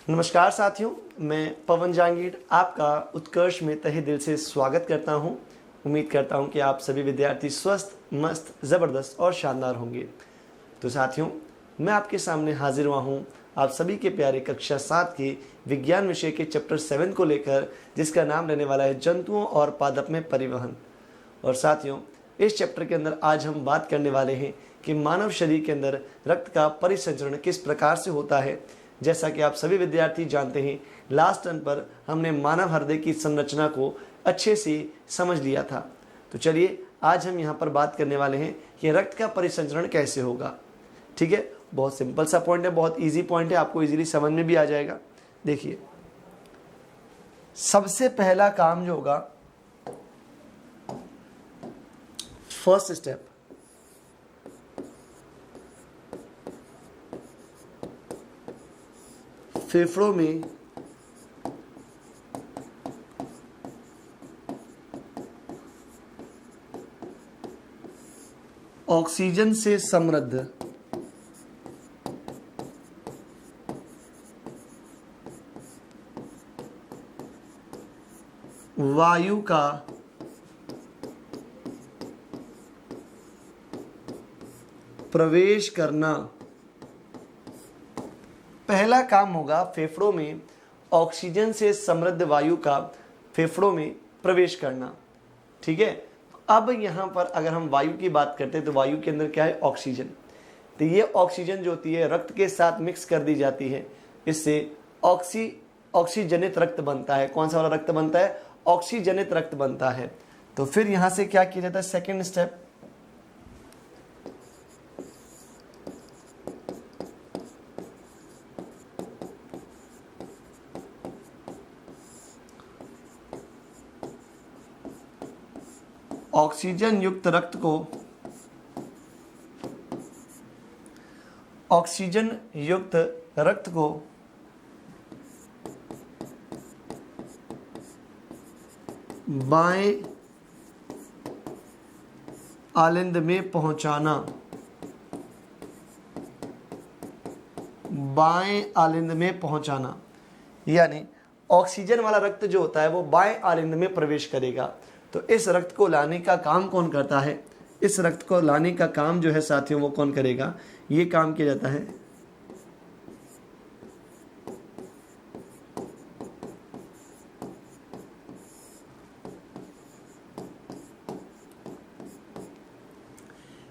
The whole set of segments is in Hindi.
नमस्कार साथियों, मैं पवन जांगीर आपका उत्कर्ष में तहे दिल से स्वागत करता हूं। उम्मीद करता हूं कि आप सभी विद्यार्थी स्वस्थ, मस्त, ज़बरदस्त और शानदार होंगे। तो साथियों, मैं आपके सामने हाजिर हुआ हूं आप सभी के प्यारे कक्षा 7 के विज्ञान विषय के चैप्टर 7 को लेकर, जिसका नाम रहने वाला है जंतुओं और पादप में परिवहन। और साथियों, इस चैप्टर के अंदर आज हम बात करने वाले हैं कि मानव शरीर के अंदर रक्त का परिसंचरण किस प्रकार से होता है। जैसा कि आप सभी विद्यार्थी जानते हैं, लास्ट टर्न पर हमने मानव हृदय की संरचना को अच्छे से समझ लिया था। तो चलिए आज हम यहाँ पर बात करने वाले हैं कि रक्त का परिसंचरण कैसे होगा। ठीक है, बहुत सिंपल सा पॉइंट है, बहुत इजी पॉइंट है, आपको इजीली समझ में भी आ जाएगा। देखिए, सबसे पहला काम जो होगा, फर्स्ट स्टेप, फेफड़ों में ऑक्सीजन से समृद्ध वायु का प्रवेश करना। पहला काम होगा फेफड़ों में ऑक्सीजन से समृद्ध वायु का फेफड़ों में प्रवेश करना। ठीक है, अब यहाँ पर अगर हम वायु की बात करते हैं तो वायु के अंदर क्या है? ऑक्सीजन। तो ये ऑक्सीजन जो होती है रक्त के साथ मिक्स कर दी जाती है, इससे ऑक्सीजनित रक्त बनता है। कौन सा वाला रक्त बनता है? ऑक्सीजनित रक्त बनता है। तो फिर यहाँ से क्या किया जाता है? सेकेंड स्टेप, ऑक्सीजन युक्त रक्त को बाएं आलिंद में पहुंचाना। बाएं आलिंद में पहुंचाना यानी ऑक्सीजन वाला रक्त जो होता है वो बाएं आलिंद में प्रवेश करेगा। तो इस रक्त को लाने का काम कौन करता है? इस रक्त को लाने का काम जो है साथियों वो कौन करेगा? ये काम किया जाता है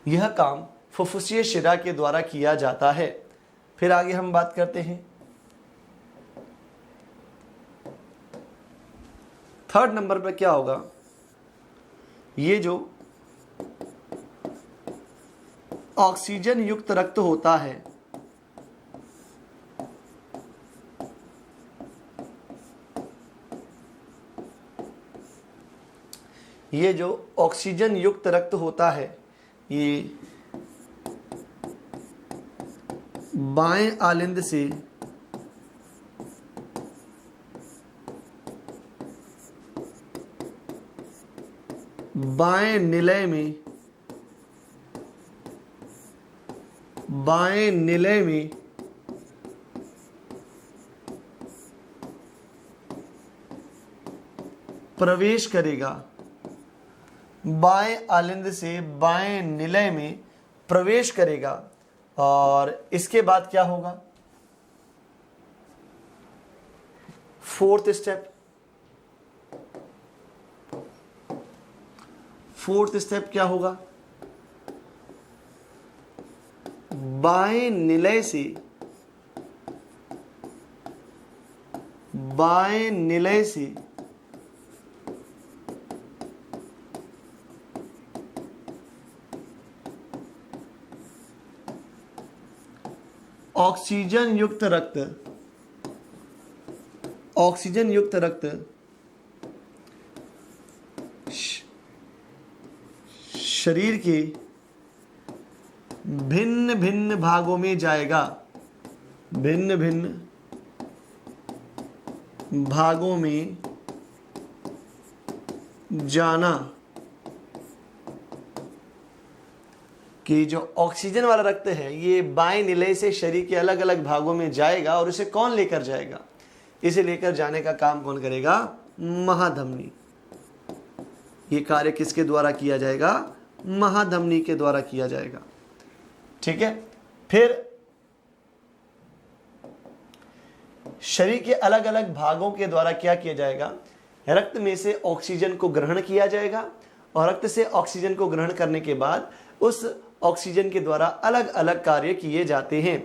यह काम फुफ्फुसीय शिरा के द्वारा किया जाता है। फिर आगे हम बात करते हैं थर्ड नंबर पर क्या होगा? ये जो ऑक्सीजन युक्त रक्त होता है, ये जो ऑक्सीजन युक्त रक्त होता है ये बाएं आलिंद से बाएं निलय में प्रवेश करेगा। बाएं आलिंद से बाएं निलय में प्रवेश करेगा। और इसके बाद क्या होगा? फोर्थ स्टेप क्या होगा? बाएं निलय से ऑक्सीजन युक्त रक्त शरीर के भिन्न भिन्न भागों में जाएगा। भिन्न भिन्न भागों में जाना। कि जो ऑक्सीजन वाला रक्त है ये बाएं निलय से शरीर के अलग अलग भागों में जाएगा और उसे कौन लेकर जाएगा? इसे लेकर जाने का काम कौन करेगा? महाधमनी। ये कार्य किसके द्वारा किया जाएगा? महाधमनी के द्वारा किया जाएगा। ठीक है। फिर शरीर के अलग अलग भागों के द्वारा क्या किया जाएगा? रक्त में से ऑक्सीजन को ग्रहण किया जाएगा और रक्त से ऑक्सीजन को ग्रहण करने के बाद उस ऑक्सीजन के द्वारा अलग अलग कार्य किए जाते हैं।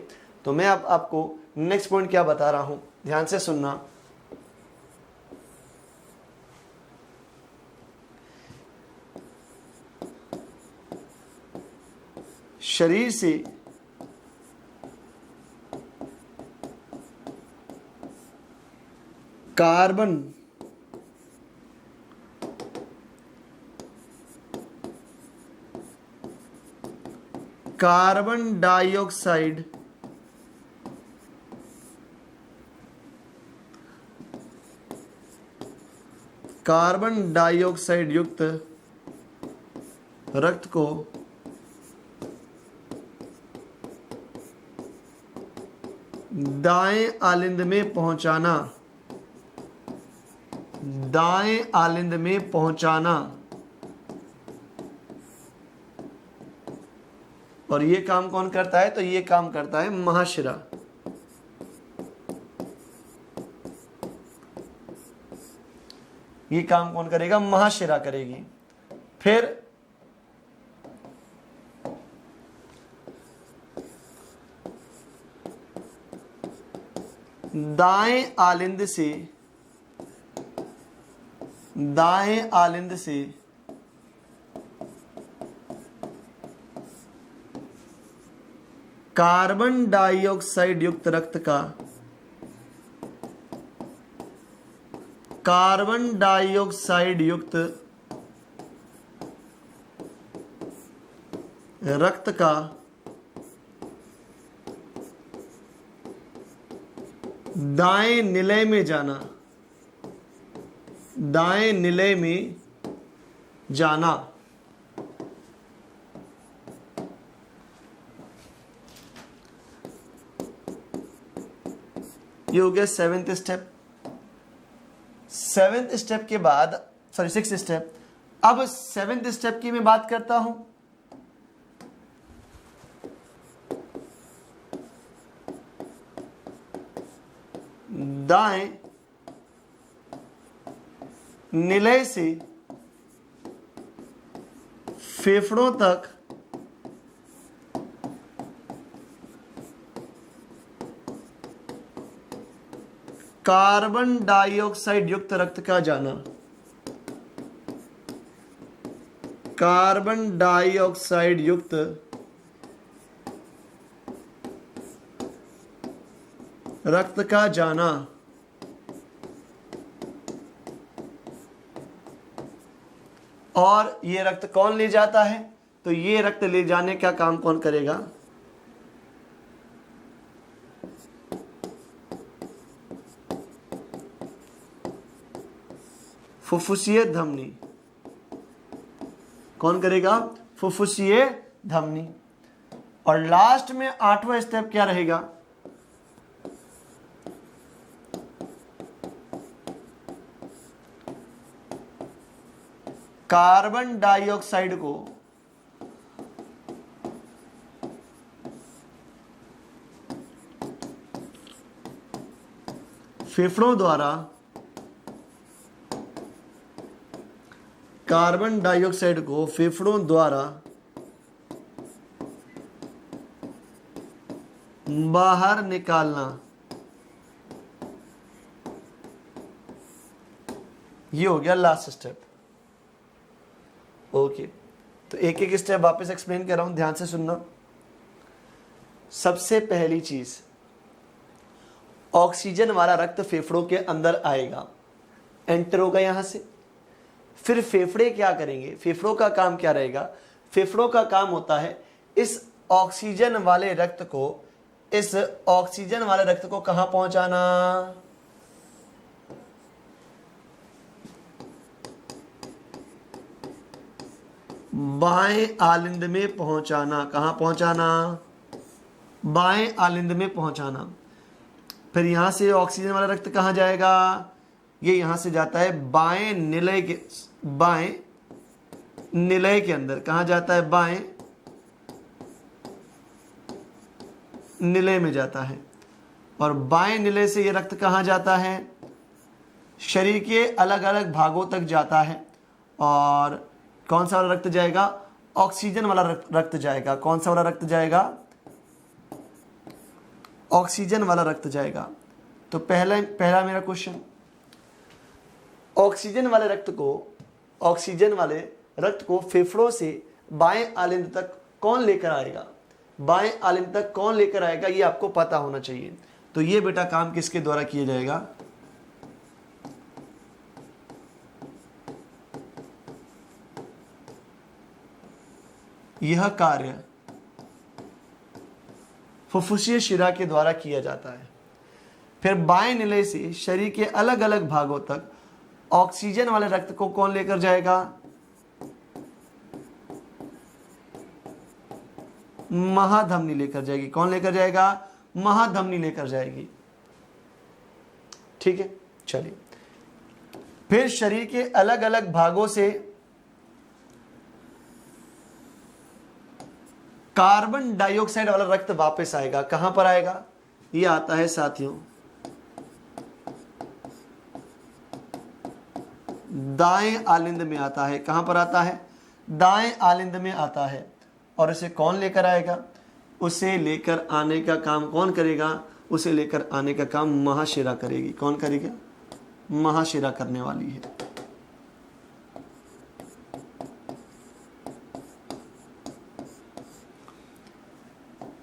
तो मैं अब आपको नेक्स्ट पॉइंट क्या बता रहा हूं, ध्यान से सुनना। शरीर से कार्बन डाइऑक्साइड युक्त रक्त को दाएं आलिंद में पहुंचाना और ये काम कौन करता है? तो ये काम करता है महाशिरा। ये काम कौन करेगा? महाशिरा करेगी। फिर दाएं आलिंद से कार्बन डाइऑक्साइड युक्त रक्त का दाएं निलय में जाना। ये हो गया सेवेंथ स्टेप। सेवेंथ स्टेप के बाद सिक्स्थ स्टेप। अब सेवेंथ स्टेप की मैं बात करता हूं। दाएं निलय से फेफड़ों तक कार्बन डाइऑक्साइड युक्त रक्त का जाना। कार्बन डाइऑक्साइड युक्त रक्त का जाना। और ये रक्त कौन ले जाता है? तो ये रक्त ले जाने का काम कौन करेगा? फुफ्फुसीय धमनी। कौन करेगा? फुफ्फुसीय धमनी। और लास्ट में 8वां स्टेप क्या रहेगा? कार्बन डाइऑक्साइड को फेफड़ों द्वारा बाहर निकालना। ये हो गया लास्ट स्टेप। ओके, तो एक एक स्टेप वापस एक्सप्लेन कर रहा हूं, ध्यान से सुनना। सबसे पहली चीज, ऑक्सीजन वाला रक्त फेफड़ों के अंदर आएगा, एंटर होगा यहां से। फिर फेफड़े क्या करेंगे? फेफड़ों का काम क्या रहेगा? फेफड़ों का काम होता है इस ऑक्सीजन वाले रक्त को कहां पहुंचाना? बाएं आलिंद में पहुंचाना। कहाँ पहुंचाना? बाएं आलिंद में पहुंचाना। फिर यहां से ऑक्सीजन वाला रक्त कहाँ जाएगा? ये यहां से जाता है बाएं निलय के अंदर। कहाँ जाता है? बाएं निलय में जाता है। और बाएं निलय से ये रक्त कहाँ जाता है? शरीर के अलग अलग भागों तक जाता है। और कौन सा वाला रक्त जाएगा? ऑक्सीजन वाला रक्त जाएगा। कौन सा वाला रक्त जाएगा? ऑक्सीजन वाला रक्त जाएगा। तो पहला मेरा क्वेश्चन, ऑक्सीजन वाले रक्त को फेफड़ों से बाएं आलिंद तक कौन लेकर आएगा? बाएं आलिंद तक कौन लेकर आएगा, ये आपको पता होना चाहिए। तो ये बेटा काम किसके द्वारा किया जाएगा? यह कार्य फुफ्फुसीय शिरा के द्वारा किया जाता है। फिर बाएं निलय से शरीर के अलग अलग भागों तक ऑक्सीजन वाले रक्त को कौन लेकर जाएगा? महाधमनी लेकर जाएगी। कौन लेकर जाएगा? महाधमनी लेकर जाएगी। ठीक है, चलिए। फिर शरीर के अलग अलग भागों से कार्बन डाइऑक्साइड वाला रक्त वापस आएगा। कहां पर आएगा? ये आता है साथियों दाएं आलिंद में आता है। कहां पर आता है? दाएं आलिंद में आता है। और इसे कौन लेकर आएगा? उसे लेकर आने का काम कौन करेगा? उसे लेकर आने का काम महाशिरा करेगी। कौन करेगा? महाशिरा करने वाली है।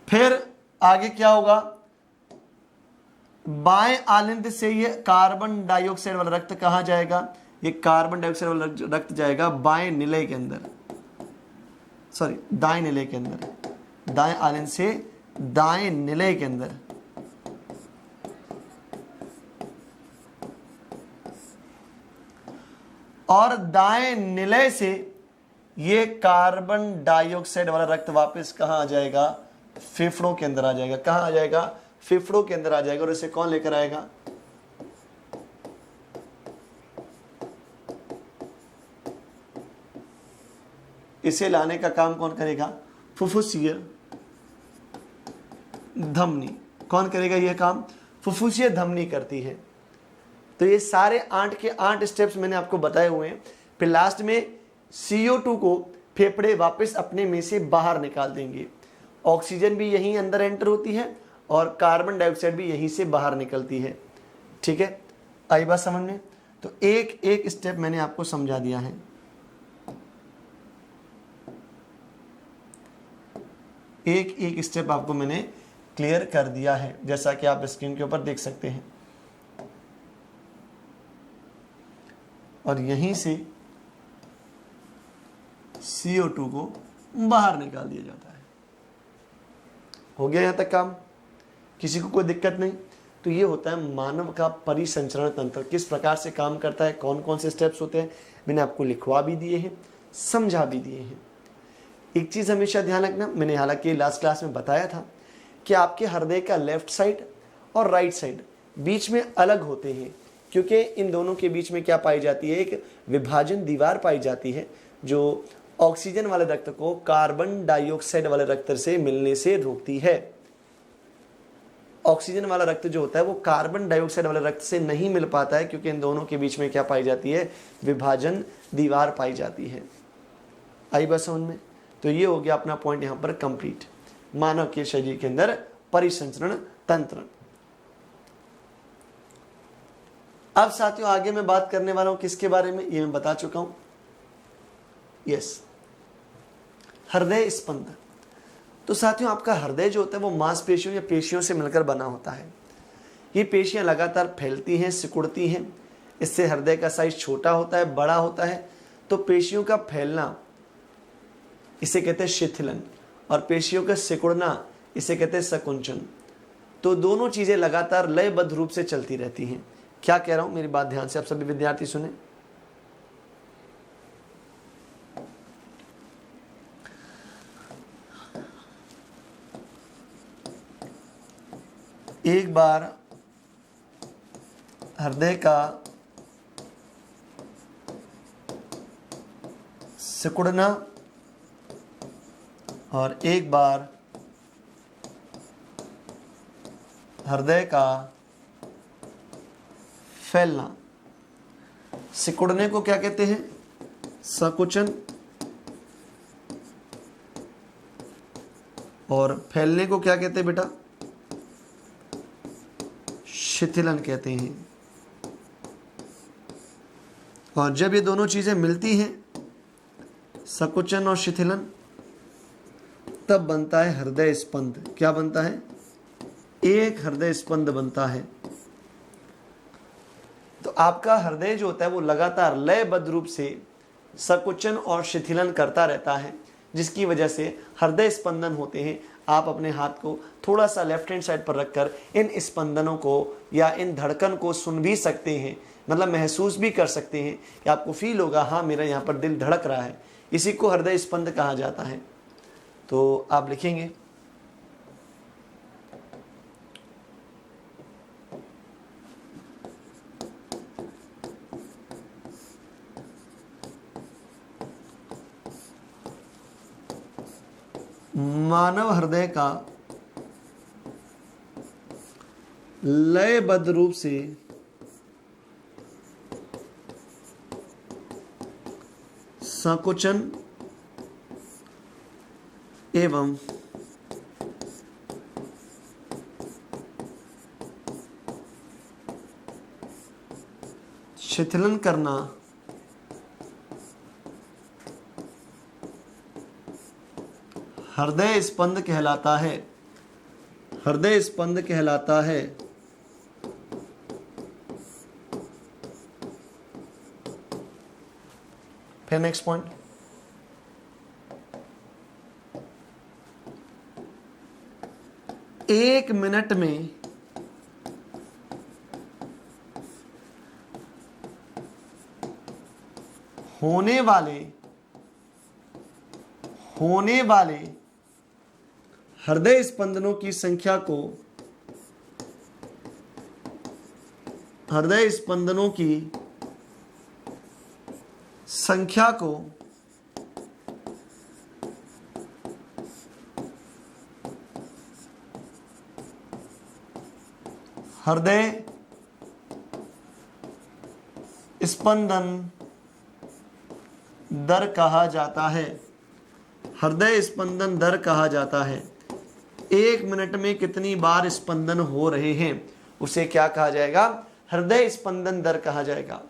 फिर आगे क्या होगा? बाएं आलिंद से ये कार्बन डाइऑक्साइड वाला रक्त कहां जाएगा? ये कार्बन डाइऑक्साइड वाला रक्त जाएगा बाएं निलय के अंदर, दाएं निलय के अंदर। दाएं आलिंद से दाएं निलय के अंदर। और दाएं निलय से ये कार्बन डाइऑक्साइड वाला रक्त वापस कहां आ जाएगा? फेफड़ों के अंदर आ जाएगा। कहां आ जाएगा? फेफड़ों के अंदर आ जाएगा। और इसे कौन लेकर आएगा? इसे लाने का काम कौन करेगा? फुफ्फुसीय धमनी। कौन करेगा यह काम? फुफ्फुसीय धमनी करती है। तो ये सारे 8 के 8 स्टेप्स मैंने आपको बताए हुए हैं। फिर लास्ट में CO2 को फेफड़े वापस अपने में से बाहर निकाल देंगे। ऑक्सीजन भी यहीं अंदर एंटर होती है और कार्बन डाइऑक्साइड भी यहीं से बाहर निकलती है। ठीक है, आई बात समझ में? तो एक एक स्टेप मैंने आपको समझा दिया है। एक एक स्टेप आपको मैंने क्लियर कर दिया है, जैसा कि आप स्क्रीन के ऊपर देख सकते हैं। और यहीं से CO2 को बाहर निकाल दिया जाता है। हो गया यहां तक काम? किसी को कोई दिक्कत नहीं? तो ये होता है मानव का परिसंचरण तंत्र, किस प्रकार से काम करता है, कौन कौन से स्टेप्स होते हैं। मैंने आपको लिखवा भी दिए हैं, समझा भी दिए हैं। एक चीज़ हमेशा ध्यान रखना, मैंने हालांकि लास्ट क्लास में बताया था कि आपके हृदय का लेफ्ट साइड और राइट साइड बीच में अलग होते हैं, क्योंकि इन दोनों के बीच में क्या पाई जाती है? एक विभाजन दीवार पाई जाती है जो ऑक्सीजन वाले रक्त को कार्बन डाइऑक्साइड वाले रक्त से मिलने से रोकती है। ऑक्सीजन वाला रक्त जो होता है वो कार्बन डाइऑक्साइड वाले रक्त से नहीं मिल पाता है, क्योंकि इन दोनों के बीच में क्या पाई जाती है? विभाजन दीवार पाई जाती है। आई बात समझ में? तो ये हो गया अपना पॉइंट यहां पर कंप्लीट, मानव के शरीर के अंदर परिसंचरण तंत्र। अब साथियों आगे मैं बात करने वाला हूं किसके बारे में, ये मैं बता चुका हूं। यस, हृदय स्पंद। तो साथियों आपका हृदय जो होता है वो मांसपेशियों या पेशियों से मिलकर बना होता है। ये पेशियां लगातार फैलती हैं, सिकुड़ती हैं। इससे हृदय का साइज छोटा होता है, बड़ा होता है। तो पेशियों का फैलना इसे कहते हैं शिथिलन, और पेशियों का सिकुड़ना इसे कहते हैं संकुंचन। तो दोनों चीजें लगातार लयबद्ध रूप से चलती रहती हैं। क्या कह रहा हूं, मेरी बात ध्यान से आप सभी विद्यार्थी सुने। एक बार हृदय का सिकुड़ना और एक बार हृदय का फैलना। सिकुड़ने को क्या कहते हैं? संकुचन, और फैलने को क्या कहते हैं बेटा? शिथिलन कहते हैं। और जब ये दोनों चीजें मिलती हैं, संकुचन और शिथिलन, तब बनता है हृदय स्पंद। क्या बनता है? एक हृदय स्पंद बनता है। तो आपका हृदय जो होता है वो लगातार लयबद्ध रूप से संकुचन और शिथिलन करता रहता है, जिसकी वजह से हृदय स्पंदन होते हैं। आप अपने हाथ को थोड़ा सा लेफ्ट हैंड साइड पर रखकर इन स्पंदनों को या इन धड़कन को सुन भी सकते हैं, मतलब महसूस भी कर सकते हैं कि आपको फील होगा हाँ मेरा यहाँ पर दिल धड़क रहा है। इसी को हृदय स्पंद कहा जाता है। तो आप लिखेंगे मानव हृदय का लयबद्ध रूप से संकुचन एवं शिथिलन करना हृदय स्पंद कहलाता है। हृदय स्पंद कहलाता है। फिर नेक्स्ट पॉइंट, एक मिनट में होने वाले हृदय स्पंदनों की संख्या को हृदय स्पंदनों की संख्या को हृदय स्पंदन दर कहा जाता है। हृदय स्पंदन दर कहा जाता है। एक मिनट में कितनी बार स्पंदन हो रहे हैं उसे क्या कहा जाएगा? हृदय स्पंदन दर कहा जाएगा।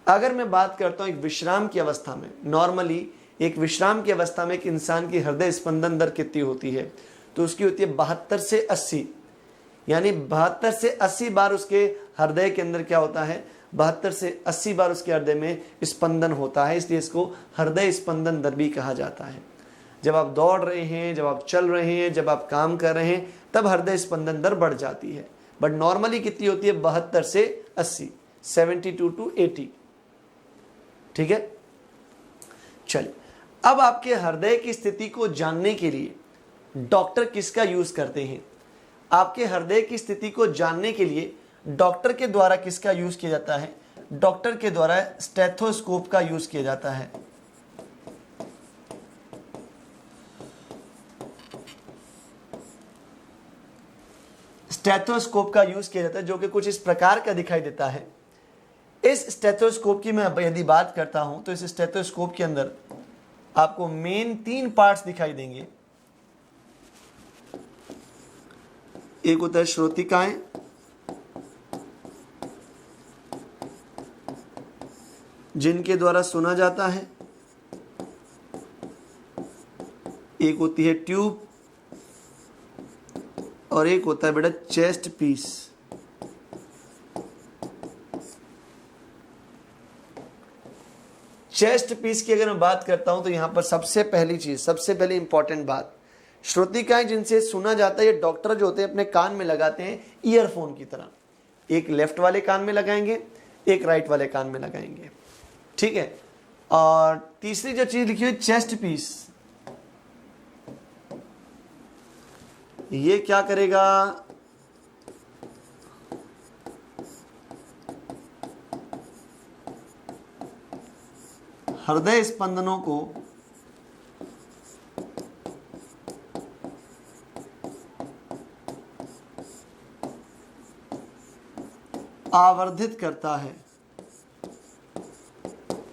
अगर मैं बात करता हूं एक विश्राम की अवस्था में, नॉर्मली एक विश्राम की अवस्था में एक इंसान की हृदय स्पंदन दर कितनी होती है? तो उसकी होती है 72 से 80, यानी 72 से 80 बार उसके हृदय के अंदर क्या होता है? 72 से 80 बार उसके हृदय में स्पंदन होता है। इसलिए इसको हृदय स्पंदन दर भी कहा जाता है। जब आप दौड़ रहे हैं, जब आप चल रहे हैं, जब आप काम कर रहे हैं, तब हृदय स्पंदन दर बढ़ जाती है। बट नॉर्मली कितनी होती है? 72 से 80, 72 to 80। ठीक है, चलिए अब आपके हृदय की स्थिति को जानने के लिए डॉक्टर किसका यूज करते हैं? आपके हृदय की स्थिति को जानने के लिए डॉक्टर के द्वारा किसका यूज किया जाता है? डॉक्टर के द्वारा स्टेथोस्कोप का यूज किया जाता है। स्टेथोस्कोप का यूज किया जाता है, जो कि कुछ इस प्रकार का दिखाई देता है। इस स्टेथोस्कोप की मैं यदि बात करता हूं तो इस स्टेथोस्कोप के अंदर आपको मेन 3 पार्ट्स दिखाई देंगे। एक होता है श्रोतिकाएं, जिनके द्वारा सुना जाता है। एक होती है ट्यूब और एक होता है बेटा चेस्ट पीस। चेस्ट पीस की अगर मैं बात करता हूं तो यहां पर सबसे पहली इंपॉर्टेंट बात, श्रुतिकाएं जिनसे सुना जाता है, ये डॉक्टर जो होते हैं अपने कान में लगाते हैं ईयरफोन की तरह। एक लेफ्ट वाले कान में लगाएंगे, एक राइट वाले कान में लगाएंगे। ठीक है, और तीसरी जो चीज लिखी हुई चेस्ट पीस, ये क्या करेगा? हृदय स्पंदनों को आवर्धित करता है,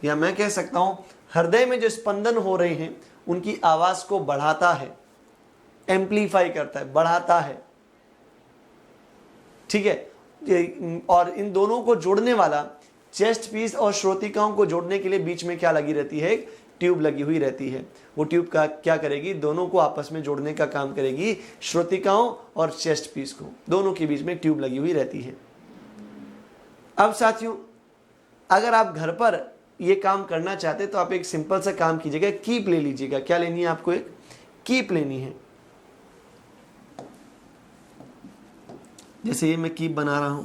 या मैं कह सकता हूं हृदय में जो स्पंदन हो रहे हैं उनकी आवाज को बढ़ाता है, एम्पलीफाई करता है, बढ़ाता है। ठीक है। और इन दोनों को जोड़ने वाला, चेस्ट पीस और श्रोतिकाओं को जोड़ने के लिए बीच में क्या लगी रहती है? एक ट्यूब लगी हुई रहती है। वो ट्यूब का क्या करेगी? दोनों को आपस में जोड़ने का काम करेगी। श्रोतिकाओं और चेस्ट पीस को, दोनों के बीच में ट्यूब लगी हुई रहती है। अब साथियों, अगर आप घर पर ये काम करना चाहते तो आप एक सिंपल सा काम कीजिएगा, कीप ले लीजिएगा। क्या लेनी है आपको? एक कीप लेनी है। जैसे ये मैं कीप बना रहा हूं,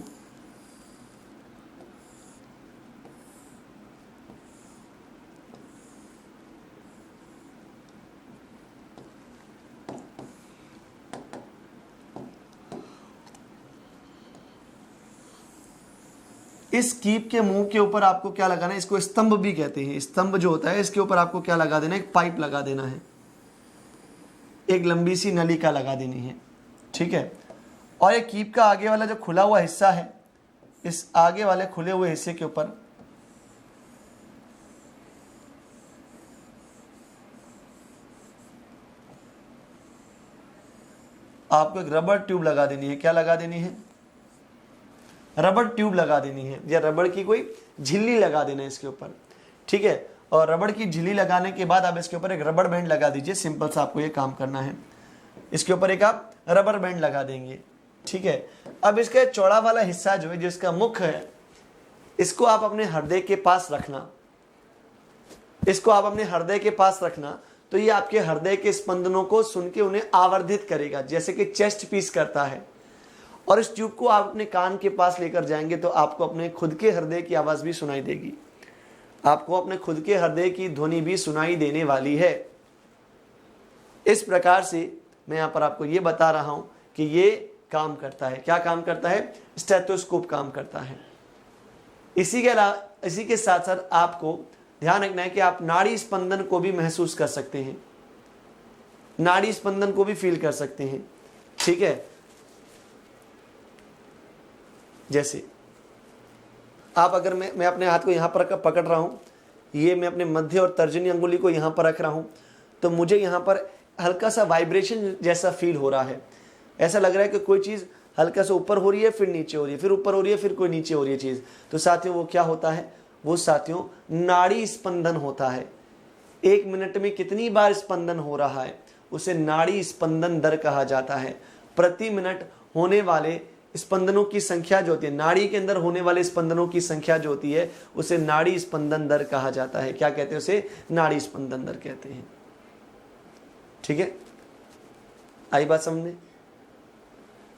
इस कीप के मुंह के ऊपर आपको क्या लगाना है? इसको स्तंभ भी कहते हैं। स्तंभ जो होता है इसके ऊपर आपको क्या लगा देना है? एक पाइप लगा देना है, एक लंबी सी नलिका लगा देनी है। ठीक है। और ये कीप का आगे वाला जो खुला हुआ हिस्सा है, इस आगे वाले खुले हुए हिस्से के ऊपर आपको एक रबर ट्यूब लगा देनी है। क्या लगा देनी है? रबर ट्यूब लगा देनी है, या रबड़ की कोई झिल्ली लगा देना है इसके ऊपर। ठीक है। और रबड़ की झिल्ली लगाने के बाद आप इसके ऊपर एक रबर बैंड लगा दीजिए। सिंपल सा आपको ये काम करना है। इसके ऊपर एक आप रबर बैंड लगा देंगे। ठीक है। अब इसका चौड़ा वाला हिस्सा जो है, जिसका मुख है, इसको आप अपने हृदय के पास रखना। इसको आप अपने हृदय के पास रखना, तो ये आपके हृदय के स्पंदनों को सुन के उन्हें आवर्धित करेगा, जैसे कि चेस्ट पीस करता है। और इस ट्यूब को आप अपने कान के पास लेकर जाएंगे तो आपको अपने खुद के हृदय की आवाज भी सुनाई देगी। आपको अपने खुद के हृदय की ध्वनि भी सुनाई देने वाली है। इस प्रकार से मैं यहां पर आपको यह बता रहा हूं कि ये काम करता है। क्या काम करता है? स्टेथोस्कोप काम करता है। इसी के साथ साथ आपको ध्यान रखना है कि आप नाड़ी स्पंदन को भी महसूस कर सकते हैं, नाड़ी स्पंदन को भी फील कर सकते हैं। ठीक है। जैसे आप, अगर मैं अपने हाथ को यहां पर पकड़ रहा हूं, ये मैं अपने मध्य और तर्जनी अंगुली को यहां पर रख रहा हूं, तो मुझे यहां पर हल्का सा वाइब्रेशन जैसा फील हो रहा है। ऐसा लग रहा है कि कोई चीज हल्का सा ऊपर हो रही है, फिर नीचे हो रही है, फिर ऊपर हो रही है, फिर कोई नीचे हो रही है चीज। तो साथियों वो क्या होता है? वो साथियों नाड़ी स्पंदन होता है। 1 मिनट में कितनी बार स्पंदन हो रहा है उसे नाड़ी स्पंदन दर कहा जाता है। प्रति मिनट होने वाले स्पंदनों की संख्या जो होती है, नाड़ी के अंदर होने वाले स्पंदनों की संख्या जो होती है, उसे नाड़ी स्पंदन दर कहा जाता है। क्या कहते हैं उसे? नाड़ी स्पंदन दर कहते हैं। ठीक है। आई बात समझने?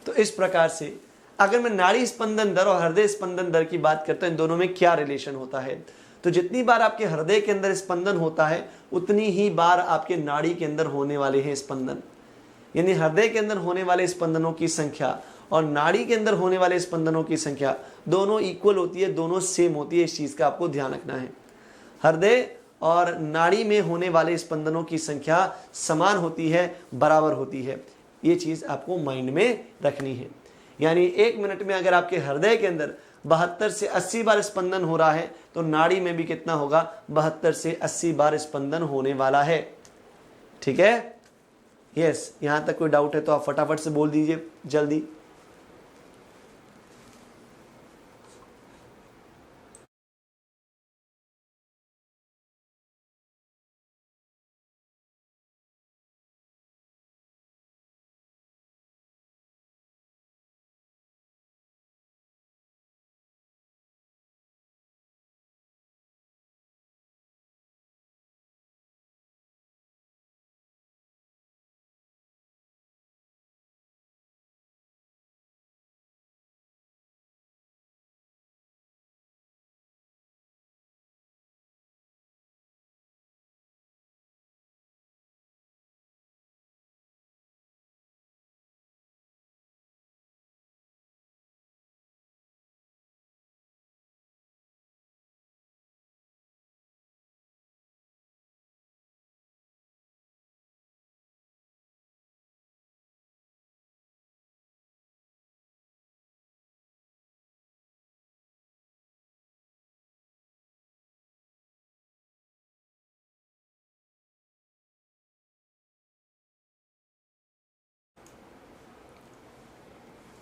तो इस प्रकार से अगर मैं नाड़ी स्पंदन दर और हृदय स्पंदन दर की बात करता हूं, इन दोनों में क्या रिलेशन होता है, तो जितनी बार आपके हृदय के अंदर स्पंदन होता है उतनी ही बार आपके नाड़ी के अंदर होने वाले हैं स्पंदन। यानी हृदय के अंदर होने वाले स्पंदनों की संख्या और नाड़ी के अंदर होने वाले स्पंदनों की संख्या दोनों इक्वल होती है, दोनों सेम होती है। इस चीज का आपको ध्यान रखना है। हृदय और नाड़ी में होने वाले स्पंदनों की संख्या समान होती है, बराबर होती है। ये चीज आपको माइंड में रखनी है। यानी 1 मिनट में अगर आपके हृदय के अंदर 72 से 80 बार स्पंदन हो रहा है, तो नाड़ी में भी कितना होगा? 72 से 80 बार स्पंदन होने वाला है। ठीक है। यस। यहां तक कोई डाउट है तो आप फटाफट से बोल दीजिए जल्दी।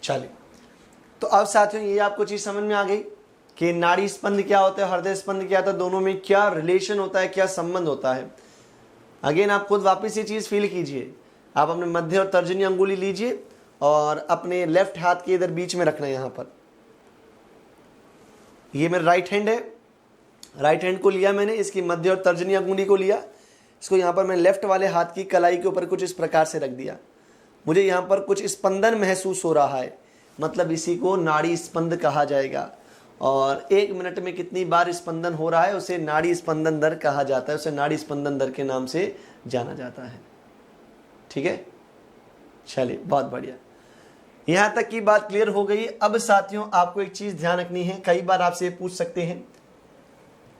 चलिए, तो अब साथियों ये आपको चीज समझ में आ गई कि नाड़ी स्पंद क्या होता है, हृदय स्पंद क्या होता है, दोनों में क्या रिलेशन होता है, क्या संबंध होता है। अगेन आप खुद वापस ये चीज फील कीजिए। आप अपने मध्य और तर्जनी अंगुली लीजिए और अपने लेफ्ट हाथ के इधर बीच में रखना है। यहां पर ये मेरा राइट हैंड है, राइट हैंड को लिया मैंने, इसकी मध्य और तर्जनी अंगुली को लिया, इसको यहां पर मैं लेफ्ट वाले हाथ की कलाई के ऊपर कुछ इस प्रकार से रख दिया। मुझे यहां पर कुछ स्पंदन महसूस हो रहा है, मतलब इसी को नाड़ी स्पंद कहा जाएगा। और 1 मिनट में कितनी बार स्पंदन हो रहा है उसे नाड़ी स्पंदन दर कहा जाता है, उसे नाड़ी स्पंदन दर के नाम से जाना जाता है। ठीक है, चलिए बहुत बढ़िया, यहां तक की बात क्लियर हो गई। अब साथियों आपको एक चीज ध्यान रखनी है, कई बार आपसे पूछ सकते हैं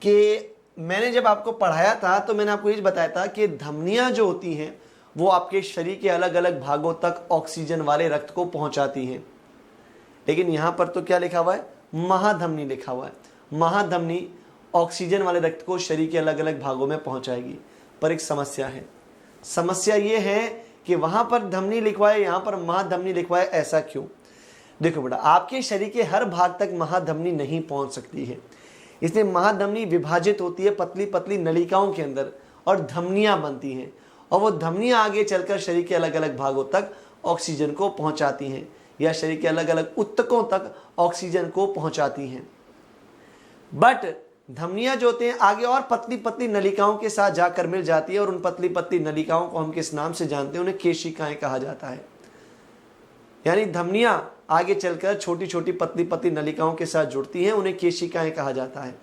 कि मैंने जब आपको पढ़ाया था तो मैंने आपको ये बताया था कि धमनियां जो होती हैं वो आपके शरीर के अलग अलग भागों तक ऑक्सीजन वाले रक्त को पहुंचाती हैं, लेकिन यहां पर तो क्या लिखा हुआ है, महाधमनी लिखा हुआ है। महाधमनी ऑक्सीजन वाले रक्त को शरीर के अलग अलग भागों में पहुंचाएगी, पर एक समस्या है। समस्या ये है कि वहां पर धमनी लिखवाए, यहां पर महाधमनी लिखवाए, ऐसा क्यों? देखो बेटा, आपके शरीर के हर भाग तक महाधमनी नहीं पहुंच सकती है, इसलिए महाधमनी विभाजित होती है पतली पतली नलिकाओं के अंदर और धमनियां बनती हैं, और वो धमनियां आगे चलकर शरीर के अलग अलग भागों तक ऑक्सीजन को पहुंचाती हैं या शरीर के अलग अलग ऊतकों तक ऑक्सीजन को पहुंचाती हैं। बट धमनियां जो होते हैं आगे और पतली पतली नलिकाओं के साथ जाकर मिल जाती है, और उन पतली पतली नलिकाओं को हम किस नाम से जानते हैं, उन्हें केशिकाएं कहा जाता है। यानी धमनियां आगे चलकर छोटी छोटी पतली पतली नलिकाओं के साथ जुड़ती हैं, उन्हें केशिकाएं कहा जाता है।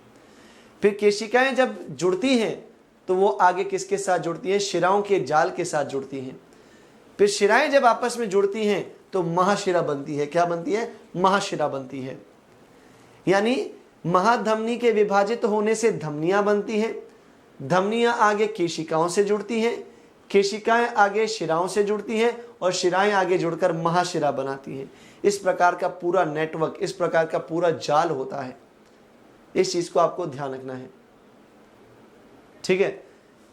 फिर केशिकाएं जब जुड़ती हैं तो वो आगे किसके साथ जुड़ती हैं, शिराओं के जाल के साथ जुड़ती हैं। फिर शिराएं जब आपस में जुड़ती हैं तो महाशिरा बनती है। क्या बनती है? महाशिरा बनती है। यानी महाधमनी के विभाजित होने से धमनियां बनती हैं, धमनियां आगे केशिकाओं से जुड़ती हैं, केशिकाएं आगे शिराओं से जुड़ती हैं, और शिराएं आगे जुड़कर महाशिरा बनाती हैं। इस प्रकार का पूरा नेटवर्क, इस प्रकार का पूरा जाल होता है। इस चीज को आपको ध्यान रखना है, ठीक है।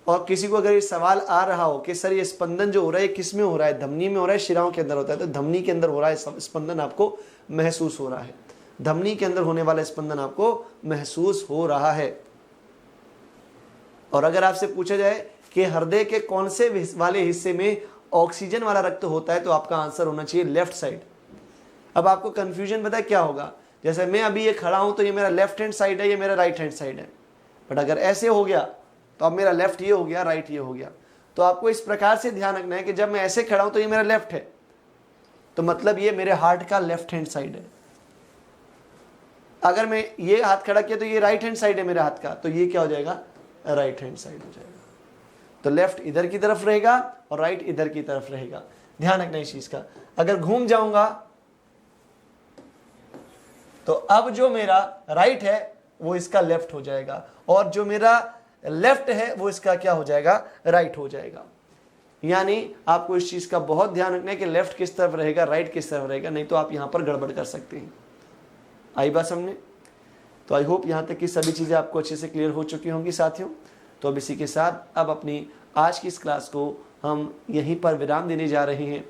और किसी को अगर ये सवाल आ रहा हो कि सर ये स्पंदन जो हो रहा है किस में हो रहा है, धमनी में हो रहा है, शिराओं के अंदर होता है, तो धमनी के अंदर हो रहा है स्पंदन, आपको महसूस हो रहा है। धमनी के अंदर होने वाला स्पंदन आपको महसूस हो रहा है। और अगर आपसे पूछा जाए कि हृदय के कौन से वाले हिस्से में ऑक्सीजन वाला रक्त होता है, तो आपका आंसर होना चाहिए लेफ्ट साइड। अब आपको कंफ्यूजन पता है क्या होगा, जैसे मैं अभी ये खड़ा हूं तो ये मेरा लेफ्ट हैंड साइड है, ये मेरा राइट हैंड साइड है। बट अगर ऐसे हो गया तो अब मेरा लेफ्ट ये हो गया, राइट ये हो गया। तो आपको इस प्रकार से ध्यान रखना है कि जब मैं ऐसे खड़ा हूं तो ये मेरा लेफ्ट है, तो मतलब ये मेरे हार्ट का लेफ्ट हैंड साइड है। अगर मैं ये हाथ खड़ा किया तो ये राइट हैंड साइड है मेरे हाथ का, तो ये क्या हो जाएगा, राइट हैंड साइड हो जाएगा। तो लेफ्ट इधर की तरफ रहेगा और राइट इधर की तरफ रहेगा। ध्यान रखना इस चीज का। अगर घूम जाऊंगा तो अब जो मेरा राइट है वो इसका लेफ्ट हो जाएगा, और जो मेरा लेफ्ट है वो इसका क्या हो जाएगा, राइट हो जाएगा। यानी आपको इस चीज का बहुत ध्यान रखना है कि लेफ्ट किस तरफ रहेगा, राइट किस तरफ रहेगा, नहीं तो आप यहां पर गड़बड़ कर सकते हैं। आई बात समझने? तो आई होप यहां तक की सभी चीजें आपको अच्छे से क्लियर हो चुकी होंगी साथियों। तो अब इसी के साथ अब अपनी आज की इस क्लास को हम यहीं पर विराम देने जा रहे हैं।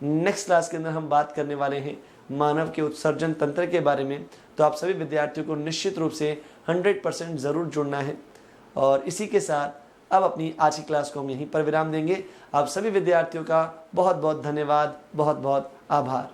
नेक्स्ट क्लास के अंदर हम बात करने वाले हैं मानव के उत्सर्जन तंत्र के बारे में। तो आप सभी विद्यार्थियों को निश्चित रूप से 100% ज़रूर जुड़ना है। और इसी के साथ अब अपनी आज की क्लास को हम यहीं पर विराम देंगे। आप सभी विद्यार्थियों का बहुत बहुत धन्यवाद, बहुत बहुत आभार।